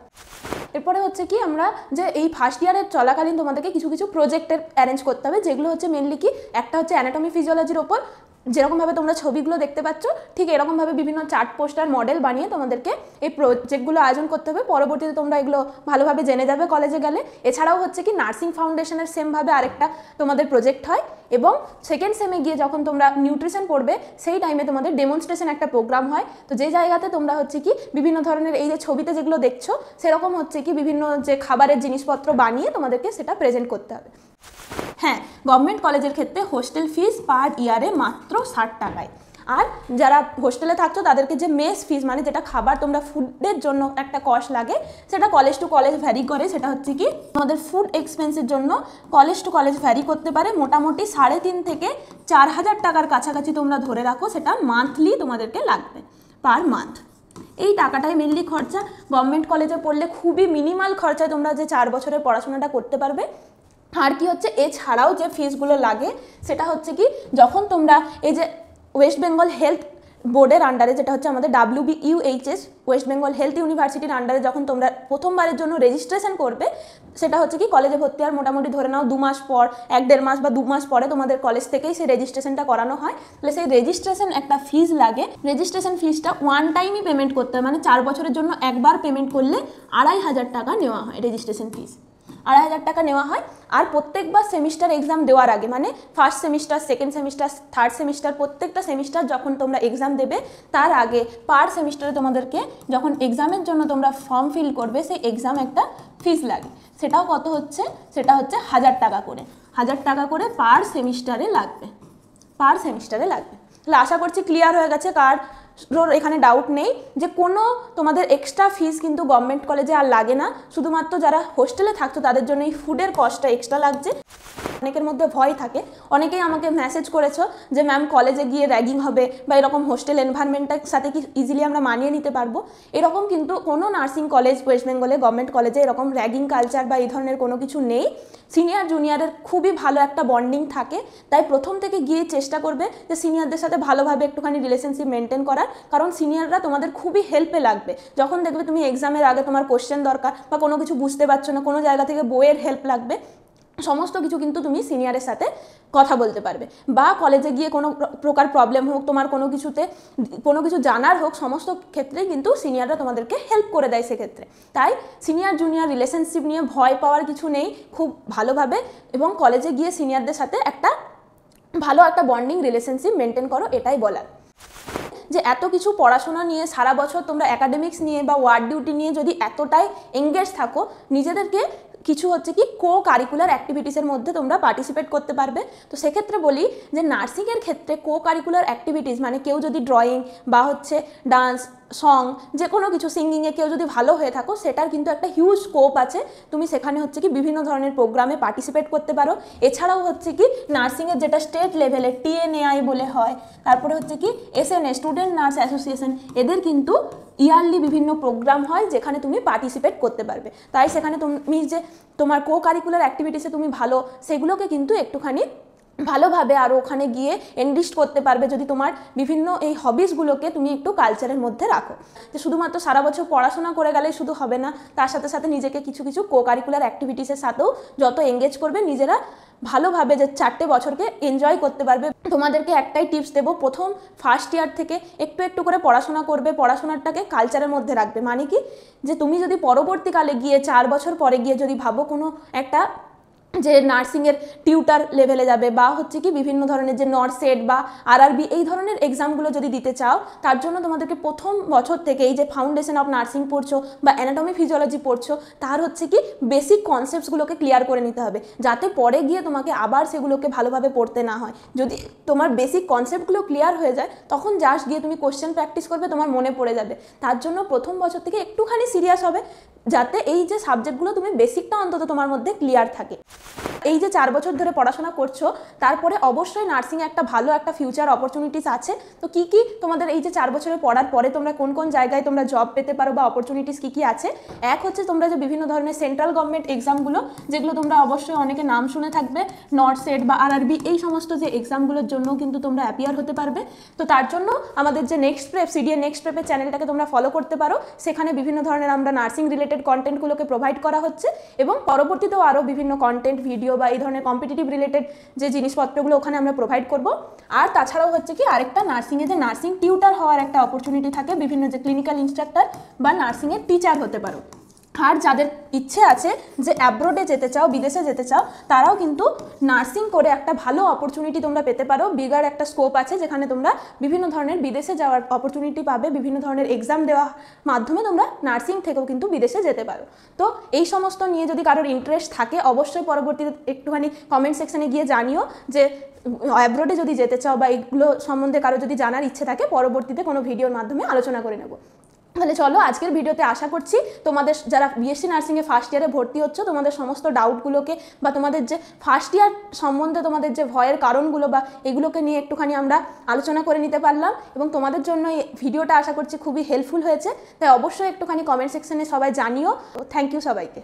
[SPEAKER 2] এরপরে হচ্ছে কি, আমরা যে এই ফার্স্ট ইয়ারের চলাকালীন তোমাদেরকে কিছু প্রজেক্টের অ্যারেঞ্জ করতে হবে, যেগুলো হচ্ছে মেনলি কি, একটা হচ্ছে অ্যানাটমি ফিজিওলজির ওপর, যেরকমভাবে তোমরা ছবিগুলো দেখতে পাচ্ছ, ঠিক এরকমভাবে বিভিন্ন চার্ট, পোস্টার, মডেল বানিয়ে তোমাদেরকে এই প্রজেক্টগুলো আয়োজন করতে হবে। পরবর্তীতে তোমরা এগুলো ভালোভাবে জেনে যাবে কলেজে গেলে। এছাড়াও হচ্ছে কি, নার্সিং ফাউন্ডেশনের সেমভাবে আরেকটা তোমাদের প্রজেক্ট হয়, এবং সেকেন্ড সেমে গিয়ে যখন তোমরা নিউট্রিশন পড়বে, সেই টাইমে তোমাদের ডেমনস্ট্রেশন একটা প্রোগ্রাম হয়। তো যে জায়গাতে তোমরা হচ্ছে কি বিভিন্ন ধরনের এই যে ছবিতে যেগুলো দেখছো, সেরকম হচ্ছে কি বিভিন্ন যে খাবারের জিনিসপত্র বানিয়ে তোমাদেরকে সেটা প্রেজেন্ট করতে হবে। হ্যাঁ, গভর্নমেন্ট কলেজের ক্ষেত্রে হোস্টেল ফিস পার ইয়ারে মাত্র 60 টাকায়। আর যারা হোস্টেলে থাকছো তাদেরকে যে মেস ফিস মানে যেটা খাবার তোমরা ফুডের জন্য একটা কস্ট লাগে সেটা কলেজ টু কলেজ ভ্যারি করে। সেটা হচ্ছে কি তোমাদের ফুড এক্সপেন্সের জন্য কলেজ টু কলেজ ভ্যারি করতে পারে। মোটামুটি 3.5 থেকে 4,000 টাকার কাছাকাছি তোমরা ধরে রাখো, সেটা মান্থলি তোমাদেরকে লাগবে পার মান্থ। এই টাকাটাই মেনলি খরচা। গভর্নমেন্ট কলেজে পড়লে খুবই মিনিমাল খরচায় তোমরা যে 4 বছরের পড়াশোনাটা করতে পারবে। আর কি হচ্ছে এছাড়াও যে ফিসগুলো লাগে সেটা হচ্ছে কি যখন তোমরা এই যে ওয়েস্ট বেঙ্গল হেলথ বোর্ডের আন্ডারে, যেটা হচ্ছে আমাদের WBUHS ওয়েস্ট বেঙ্গল হেলথ ইউনিভার্সিটির আন্ডারে যখন তোমরা প্রথমবারের জন্য রেজিস্ট্রেশন করবে, সেটা হচ্ছে কি কলেজে ভর্তি হওয়ার মোটামুটি ধরে নাও 2 মাস পর, 1-1.5 মাস বা 2 মাস পরে তোমাদের কলেজ থেকেই সেই রেজিস্ট্রেশনটা করানো হয়। তাহলে সেই রেজিস্ট্রেশন একটা ফিস লাগে। রেজিস্ট্রেশন ফিসটা ওয়ান টাইমই পেমেন্ট করতে হয়, মানে 4 বছরের জন্য একবার পেমেন্ট করলে 2,500 টাকা নেওয়া হয় রেজিস্ট্রেশন ফিস। 2,500 টাকা নেওয়া হয়। আর প্রত্যেকবার সেমিস্টার এক্সাম দেওয়ার আগে, মানে first semester, second semester, third semester, প্রত্যেকটা সেমিস্টার যখন তোমরা এক্সাম দেবে তার আগে পার সেমিস্টারে তোমাদেরকে যখন এক্সামের জন্য তোমরা ফর্ম ফিল করবে সেই এক্সাম একটা ফিস লাগে। সেটাও কত হচ্ছে, সেটা হচ্ছে 1,000 টাকা করে, 1,000 টাকা করে পার সেমিস্টারে লাগবে, পার সেমিস্টারে লাগবে। তাহলে আশা করছি ক্লিয়ার হয়ে গেছে, কার এখানে ডাউট নেই যে কোনো তোমাদের এক্সট্রা ফিস কিন্তু গভর্নমেন্ট কলেজে আর লাগে না। শুধুমাত্র যারা হোস্টেলে থাকতো তাদের জন্য এই ফুডের কস্টটা এক্সট্রা লাগছে। অনেকের মধ্যে ভয় থাকে, অনেকেই আমাকে মেসেজ করেছো যে ম্যাম কলেজে গিয়ে র্যাগিং হবে বা এরকম হোস্টেল এনভায়রনমেন্টের সাথে কি ইজিলি আমরা মানিয়ে নিতে পারবো। এরকম কিন্তু কোনো নার্সিং কলেজ ওয়েস্ট বেঙ্গলে গভর্নমেন্ট কলেজে এরকম র্যাগিং কালচার বা এই ধরনের কোনো কিছু নেই। সিনিয়র জুনিয়রের খুবই ভালো একটা বন্ডিং থাকে, তাই প্রথম থেকে গিয়ে চেষ্টা করবে যে সিনিয়রদের সাথে ভালোভাবে একটুখানি রিলেশনশিপ মেনটেন করার, কারণ সিনিয়ররা তোমাদের খুবই হেল্পে লাগবে। যখন দেখবে তুমি এক্সামের আগে তোমার কোশ্চেন দরকার বা কোনো কিছু বুঝতে পারছো না, কোনো জায়গা থেকে বইয়ের হেল্প লাগবে, সমস্ত কিছু কিন্তু তুমি সিনিয়রের সাথে কথা বলতে পারবে। বা কলেজে গিয়ে কোনো প্রকার প্রবলেম হোক, তোমার কোনো কিছুতে কোনো কিছু জানার হোক, সমস্ত ক্ষেত্রেই কিন্তু সিনিয়ররা তোমাদেরকে হেল্প করে দেয় সেক্ষেত্রে। তাই সিনিয়র জুনিয়র রিলেশনশিপ নিয়ে ভয় পাওয়ার কিছু নেই, খুব ভালোভাবে এবং কলেজে গিয়ে সিনিয়রদের সাথে একটা ভালো একটা বন্ডিং রিলেশনশিপ মেনটেন করো, এটাই বলার। যে এত কিছু পড়াশোনা নিয়ে সারা বছর তোমরা একাডেমিক্স নিয়ে বা ওয়ার্ড ডিউটি নিয়ে যদি এতটাই এঙ্গেজ থাকো, নিজেদেরকে কিছু হচ্ছে কি কো কারিকুলার অ্যাক্টিভিটিসের মধ্যে তোমরা পার্টিসিপেট করতে পারবে। তো সেক্ষেত্রে বলি যে নার্সিংয়ের ক্ষেত্রে কো কারিকুলার অ্যাক্টিভিটিস মানে কেউ যদি ড্রয়িং বা হচ্ছে ডান্স, সং, যে কোনো কিছু সিঙ্গিংয়ে কেউ যদি ভালো হয়ে থাকো, সেটার কিন্তু একটা হিউজ স্কোপ আছে। তুমি সেখানে হচ্ছে কি বিভিন্ন ধরনের প্রোগ্রামে পার্টিসিপেট করতে পারো। এছাড়াও হচ্ছে কি নার্সিংয়ের যেটা স্টেট লেভেলে TNAI বলে হয়, তারপরে হচ্ছে কি SNA স্টুডেন্ট নার্স অ্যাসোসিয়েশন, এদের কিন্তু ইয়ারলি বিভিন্ন প্রোগ্রাম হয় যেখানে তুমি পার্টিসিপেট করতে পারবে। তাই সেখানে তুমি যে তোমার কো কারিকুলার অ্যাক্টিভিটিসে তুমি ভালো, সেগুলোকে কিন্তু একটুখানি ভালোভাবে আরও ওখানে গিয়ে এনরিচ করতে পারবে যদি তোমার বিভিন্ন এই হবিসগুলোকে তুমি একটু কালচারের মধ্যে রাখো। যে শুধুমাত্র সারা বছর পড়াশোনা করে গেলেই শুধু হবে না, তার সাথে সাথে নিজেকে কিছু কিছু কো কারিকুলার অ্যাক্টিভিটিসের সাথেও যত এঙ্গেজ করবে, নিজেরা ভালোভাবে যে 4টে বছরকে এনজয় করতে পারবে। তোমাদেরকে একটাই টিপস দেবো, প্রথম ফার্স্ট ইয়ার থেকে একটু একটু করে পড়াশোনা করবে, পড়াশোনাটাকে কালচারের মধ্যে রাখবে। মানে কি যে তুমি যদি পরবর্তীকালে গিয়ে 4 বছর পরে গিয়ে যদি ভাবো কোনো একটা যে নার্সিংয়ের টিউটার লেভেলে যাবে বা হচ্ছে কি বিভিন্ন ধরনের যে নরসেট বা RRB এই ধরনের এক্সামগুলো যদি দিতে চাও, তার জন্য তোমাদেরকে প্রথম বছর থেকে এই যে ফাউন্ডেশন অফ নার্সিং পড়ছো বা অ্যানাটমি ফিজিওলজি পড়ছো, তার হচ্ছে কি বেসিক কনসেপ্টসগুলোকে ক্লিয়ার করে নিতে হবে, যাতে পরে গিয়ে তোমাকে আবার সেগুলোকে ভালোভাবে পড়তে না হয়। যদি তোমার বেসিক কনসেপ্টগুলো ক্লিয়ার হয়ে যায়, তখন জাস্ট গিয়ে তুমি কোশ্চেন প্র্যাকটিস করবে, তোমার মনে পড়ে যাবে। তার জন্য প্রথম বছর থেকে একটুখানি সিরিয়াস হবে, যাতে এই যে সাবজেক্টগুলো তুমি বেসিকটা অন্তত তোমার মধ্যে ক্লিয়ার থাকে। এই যে 4 বছর ধরে পড়াশোনা করছো, তারপরে অবশ্যই নার্সিংয়ে একটা ভালো একটা ফিউচার অপরচুনিটিস আছে। তো কি কি তোমাদের এই যে 4 বছরে পড়ার পরে তোমরা কোন কোন জায়গায় তোমরা জব পেতে পারো বা অপরচুনিটিস কি কি আছে? এক হচ্ছে তোমরা যে বিভিন্ন ধরনের সেন্ট্রাল গভর্নমেন্ট এক্সামগুলো, যেগুলো তোমরা অবশ্যই অনেকে নাম শুনে থাকবে, নরসেট বা RRB, এই সমস্ত যে এক্সামগুলোর জন্য কিন্তু তোমরা অ্যাপিয়ার হতে পারবে। তো তার জন্য আমাদের যে নেক্সট প্রেপ, CDA নেক্সট প্রেপের চ্যানেলটাকে তোমরা ফলো করতে পারো। সেখানে বিভিন্ন ধরনের আমরা নার্সিং রিলেটেড কন্টেন্টগুলোকে প্রোভাইড করা হচ্ছে এবং পরবর্তীতেও আরও বিভিন্ন কন্টেন্ট, ভিডিও বা এই ধরনের কম্পিটিটিভ রিলেটেড যে জিনিসপত্রগুলো ওখানে আমরা প্রোভাইড করব। আর তাছাড়াও হচ্ছে কি আরেকটা নার্সিংয়ে যে নার্সিং টিউটার হওয়ার একটা অপরচুনিটি থাকে, বিভিন্ন যে ক্লিনিক্যাল ইনস্ট্রাক্টর বা নার্সিংয়ের টিচার হতে পারো। আর যাদের ইচ্ছে আছে যে অ্যাব্রোডে যেতে চাও, বিদেশে যেতে চাও, তারাও কিন্তু নার্সিং করে একটা ভালো অপরচুনিটি তোমরা পেতে পারো। বিগার একটা স্কোপ আছে যেখানে তোমরা বিভিন্ন ধরনের বিদেশে যাওয়ার অপরচুনিটি পাবে, বিভিন্ন ধরনের এক্সাম দেওয়ার মাধ্যমে তোমরা নার্সিং থেকেও কিন্তু বিদেশে যেতে পারো। তো এই সমস্ত নিয়ে যদি কারোর ইন্টারেস্ট থাকে অবশ্যই পরবর্তীতে একটুখানি কমেন্ট সেকশনে গিয়ে জানিও যে অ্যাব্রোডে যদি যেতে চাও বা এগুলো সম্বন্ধে কারো যদি জানার ইচ্ছে থাকে, পরবর্তীতে কোনো ভিডিওর মাধ্যমে আলোচনা করে নেব। তাহলে চলো আজকের ভিডিওতে আশা করছি তোমাদের যারা বিএসসি নার্সিংয়ে ফার্স্ট ইয়ারে ভর্তি হচ্ছ তোমাদের সমস্ত ডাউটগুলোকে বা তোমাদের যে ফার্স্ট ইয়ার সম্বন্ধে তোমাদের যে ভয়ের কারণগুলো বা এগুলোকে নিয়ে একটুখানি আমরা আলোচনা করে নিতে পারলাম, এবং তোমাদের জন্য এই ভিডিওটা আশা করছি খুবই হেল্পফুল হয়েছে। তাই অবশ্যই একটুখানি কমেন্ট সেকশনে সবাই জানিও। থ্যাংক ইউ সবাইকে।